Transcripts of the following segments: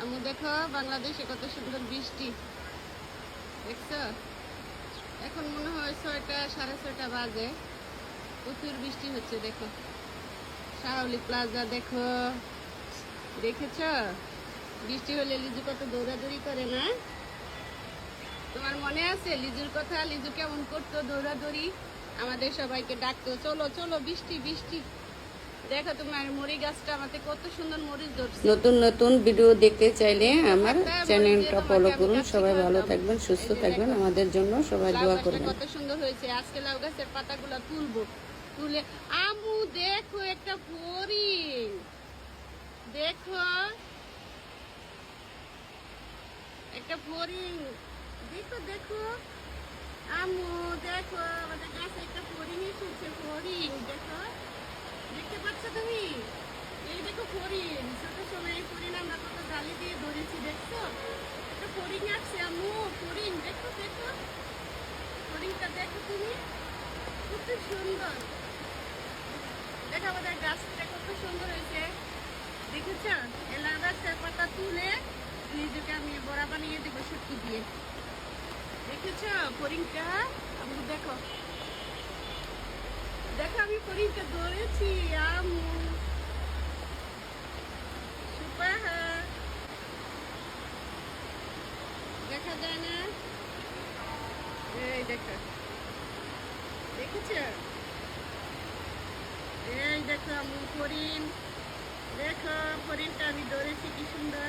আমি দেখো বাংলাদেশে কত সুন্দর বৃষ্টি দেখছো। এখন মনে হয় 6টা 6:30 বাজে। প্রচুর বৃষ্টি হচ্ছে দেখো। শাওলি প্লাজা দেখো, দেখেছ? বৃষ্টি হলে লিজু কত দৌড়াদৌড়ি করে না? তোমার মনে আছে লিজুর কথা? লিজু কেমন করতো দৌড়াদৌড়ি, আমাদের সবাইকে ডাকতো, চলো চলো বৃষ্টি বৃষ্টি। দেখো তোমার মরি গাছটা আমাদের কত সুন্দর মরিচ ধরছে। নতুন নতুন ভিডিও দেখতে চাইলে আমার চ্যানেলটা ফলো করুন। সবাই ভালো থাকবেন, সুস্থ থাকবেন, আমাদের জন্য সবাই দোয়া করবেন। কত সুন্দর হয়েছে। আজকে লাউ গাছের পাতাগুলো তুলবো, তুলে আমু দেখো একটা হরিণ, দেখো একটা হরিণ, দেখো দেখো আমু দেখো আমাদের গাছে একটা হরিণ এসেছে। হরিণ দেখো, দেখতে পাচ্ছ তুমি? এই দেখো হরিণ, ছোট সময় এই হরিণ আমরা কত জালি দিয়ে ধরেছি, দেখছো? একটা হরিণ আসছে আম্মু, হরিণ দেখো দেখো, হরিণটা দেখো তুমি, কত সুন্দর। দেখো আমাদের গাছটা কত সুন্দর হয়েছে, দেখেছ? এলা গাছের পাতা তুলে নিজেকে আমি বড়া বানিয়ে দেবো শুটকি দিয়ে। দেখেছ হরিণটা? আমি দেখো দেখো আমি হরিণটা ধরেছি আম্মু। দেখা যায় না? এই দেখো, দেখেছ? এই দেখো আমি হরিণ, দেখো হরিণটা আমি ধরেছি, কি সুন্দর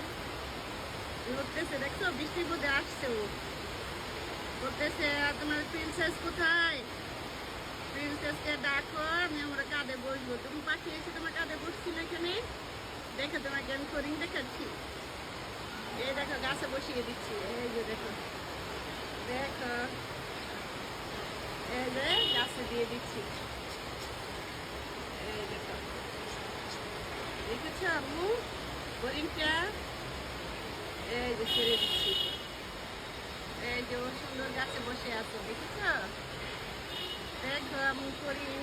লড়তেছে, দেখছো? বৃষ্টির মধ্যে আসছে ও, বলতেছে তোমার প্রিন্সেস কোথায়? প্রিন্সেসকে ডাকো, আমি আমরা কাঁধে বসবো। তুমি পাখি এসে তোমার কাঁধে বসছিল এখানে, দেখো তোমাকে আমি হরিণ দেখাচ্ছি। এই দেখো গাছে বসিয়ে দিচ্ছি, এই যে দেখো দেখো, এই যে গাছে দিয়ে দিচ্ছি, এই দেখো, দেখেছো আম্মু হরিণটা? এই যে ছেড়ে দিচ্ছি, এই যে ও সুন্দর গাছে বসে আছে, দেখেছো? দেখো আম্মু হরিণ,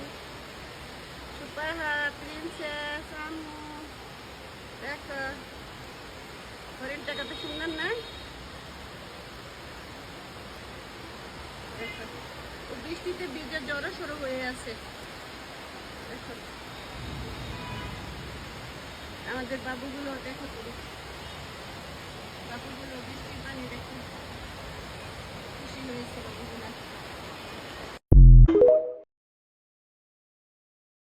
সুপার হাট প্রিন্সেস আম্মু, দেখো হরিণটা কত সুন্দর না? দেখো ও বৃষ্টিতে ভিজে জড়ো সড়ো হয়ে আছে, দেখো আমাদের বাবুগুলো দেখো, বাবুগুলো বৃষ্টির পানি দেখো খুশি হয়েছে বাবুগুলা।